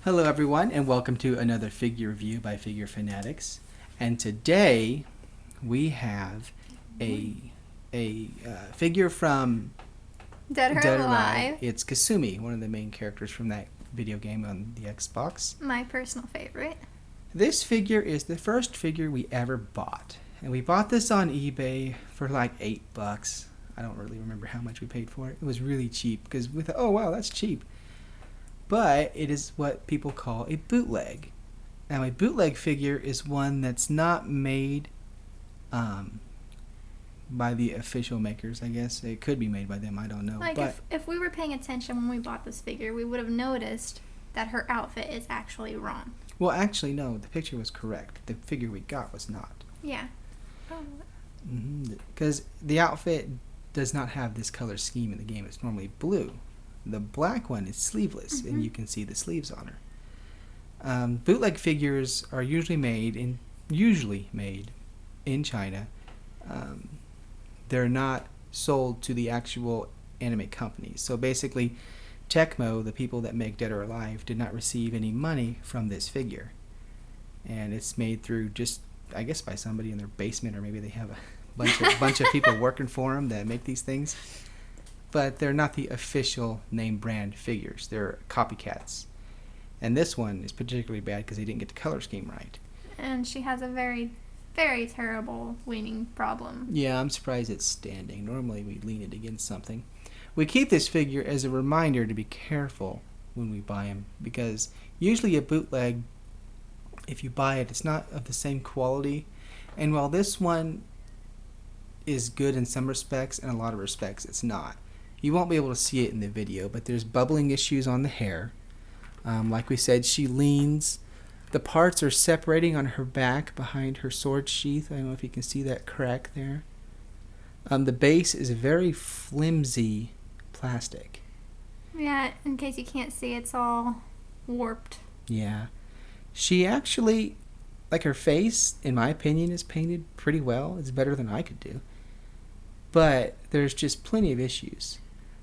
Hello everyone and welcome to another figure review by Figure Fanatics. And today we have a figure from Dead or Dead or Alive. It's Kasumi, one of the main characters from that video game on the Xbox. My personal favorite. This figure is the first figure we ever bought. And we bought this on eBay for like $8. I don't really remember how much we paid for it. It was really cheap because we thought, oh wow, that's cheap. But it is what people call a bootleg. Now, a bootleg figure is one that's not made by the official makers, I guess. It could be made by them, I don't know. Like, but if we were paying attention when we bought this figure, we would have noticed that her outfit is actually wrong. Well, actually, no, the picture was correct. The figure we got was not. Yeah. Because the outfit does not have this color scheme in the game. It's normally blue. The black one is sleeveless, and you can see the sleeves on her. Bootleg figures are usually made in China. They're not sold to the actual anime companies. So basically, Tecmo, the people that make Dead or Alive, did not receive any money from this figure. And it's made through just, I guess, by somebody in their basement, or maybe they have a bunch of people working for them that make these things. But they're not the official name brand figures. They're copycats. And this one is particularly bad because they didn't get the color scheme right. And she has a very, very terrible leaning problem. Yeah, I'm surprised it's standing. Normally we lean it against something. We keep this figure as a reminder to be careful when we buy them, because usually a bootleg, if you buy it, it's not of the same quality. And while this one is good in some respects, in a lot of respects it's not. You won't be able to see it in the video, but there's bubbling issues on the hair. Like we said, she leans. The parts are separating on her back behind her sword sheath. I don't know if you can see that crack there. The base is very flimsy plastic. Yeah, in case you can't see, it's all warped. Yeah. She actually, like, her face, in my opinion, is painted pretty well. It's better than I could do. But there's just plenty of issues.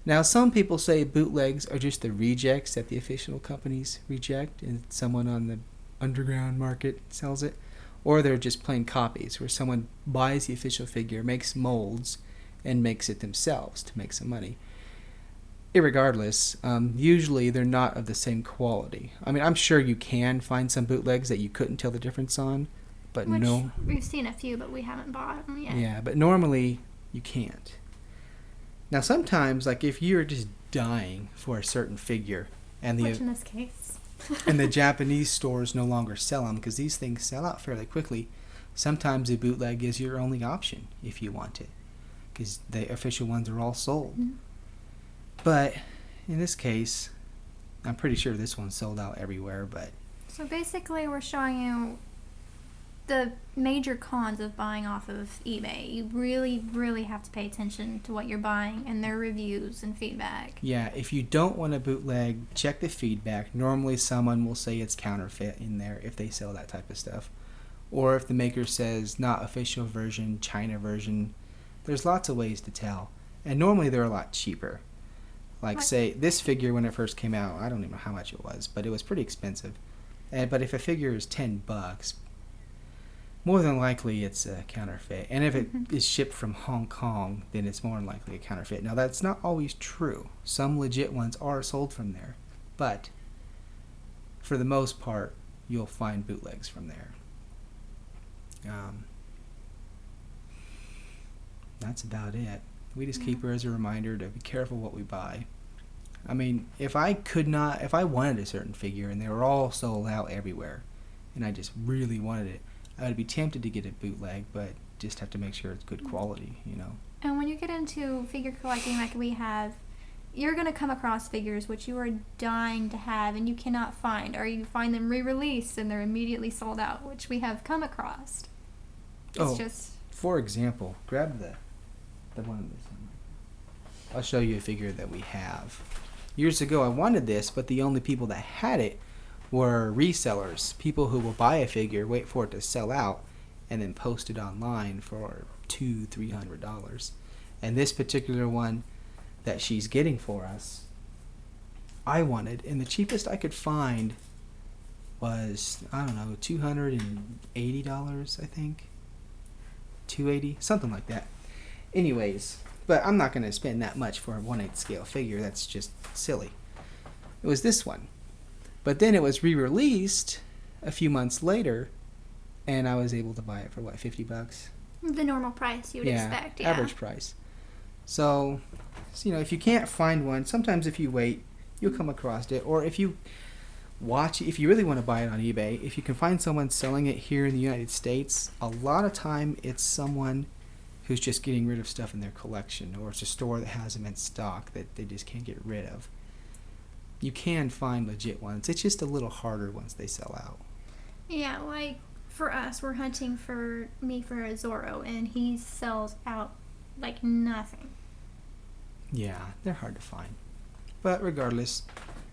Now, some people say bootlegs are just the rejects that the official companies reject, and someone on the underground market sells it. Or they're just plain copies, where someone buys the official figure, makes molds, and makes it themselves to make some money. Irregardless, usually they're not of the same quality. I mean, I'm sure you can find some bootlegs that you couldn't tell the difference on, but Which no. we've seen a few, but we haven't bought them yet. Yeah, but normally you can't. Now, sometimes, like, if you're just dying for a certain figure, and Which in this case. and the Japanese stores no longer sell them, because these things sell out fairly quickly, sometimes a bootleg is your only option if you want it, because the official ones are all sold. But in this case, I'm pretty sure this one's sold out everywhere. But So basically, we're showing you the major cons of buying off of eBay. You really, really have to pay attention to what you're buying and their reviews and feedback. yeah, if you don't want a bootleg, check the feedback. Normally someone will say it's counterfeit in there if they sell that type of stuff. Or if the maker says not official version, China version. There's lots of ways to tell. And normally they're a lot cheaper. Like, say, this figure when it first came out, I don't even know how much it was, but it was pretty expensive. But if a figure is $10, more than likely it's a counterfeit. And if it is shipped from Hong Kong, then it's more than likely a counterfeit. Now, that's not always true. Some legit ones are sold from there. But for the most part, you'll find bootlegs from there. That's about it. We just keep her as a reminder to be careful what we buy. I mean, if I wanted a certain figure and they were all sold out everywhere, and I just really wanted it, I would be tempted to get a bootleg, but just have to make sure it's good quality, you know. And when you get into figure collecting like we have, you're going to come across figures which you are dying to have and you cannot find, or you find them re-released and they're immediately sold out, which we have come across. It's just... For example, grab the one in this one. I'll show you a figure that we have. Years ago I wanted this, but the only people that had it were resellers, people who will buy a figure, wait for it to sell out, and then post it online for $200-300. And this particular one that she's getting for us, I wanted, and the cheapest I could find was, I don't know, $280, I think. 280, something like that. Anyways, but I'm not going to spend that much for a 1/8 scale figure. That's just silly. It was this one. But then it was re-released a few months later, and I was able to buy it for, what, $50? The normal price you would expect, yeah. Average price. So, if you can't find one, sometimes if you wait, you'll come across it. Or if you if you really want to buy it on eBay, if you can find someone selling it here in the United States, a lot of time it's someone who's just getting rid of stuff in their collection, or it's a store that has them in stock that they just can't get rid of. You can find legit ones. It's just a little harder once they sell out. Yeah, like for us, we're hunting for a Zorro, and he sells out like nothing. Yeah, they're hard to find. But regardless,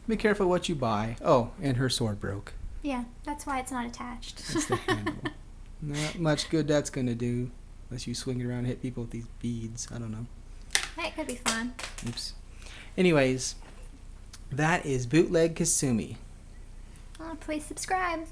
be careful what you buy. Oh, and her sword broke. Yeah, that's why it's not attached. That's the handle. Not much good that's going to do unless you swing it around and hit people with these beads. I don't know. Hey, it could be fun. Oops. Anyways, that is Bootleg Kasumi. Please subscribe.